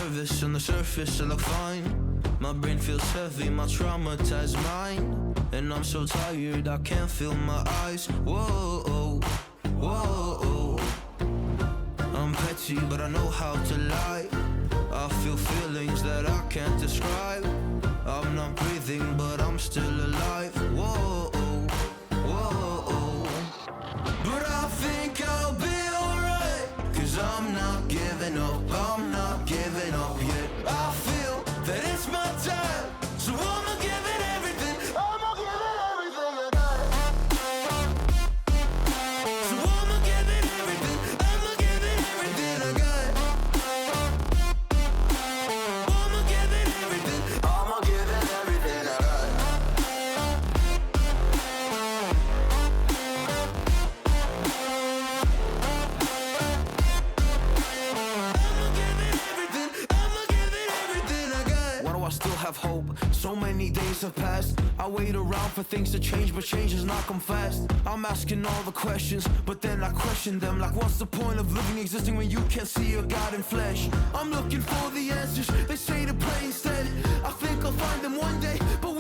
nervous on the surface, I look fine. My brain feels heavy, my traumatized mind. And I'm so tired, I can't feel my eyes. Whoa, whoa. I'm petty, but I know how to lie. I feel feelings that I can't describe. I'm not breathing, but I'm still alive. Whoa, whoa. But I think I'll be alright, 'cause I'm not giving up, I'm not giving up yet. I feel that it's my time, so I'ma give it everything. I'ma give it everything I got. So I'ma give it everything. I'ma give it everything I got. I'ma give it everything. I'ma give it everything I got. I'ma give it everything. I'ma give it everything I got. Why do I still have hope? So many days have passed. I wait around for things to change, but change has not come fast. I'm asking all the questions, but then I question them. Like, what's the point of living, existing when you can't see a God in flesh? I'm looking for the answers, they say to pray instead. I think I'll find them one day, but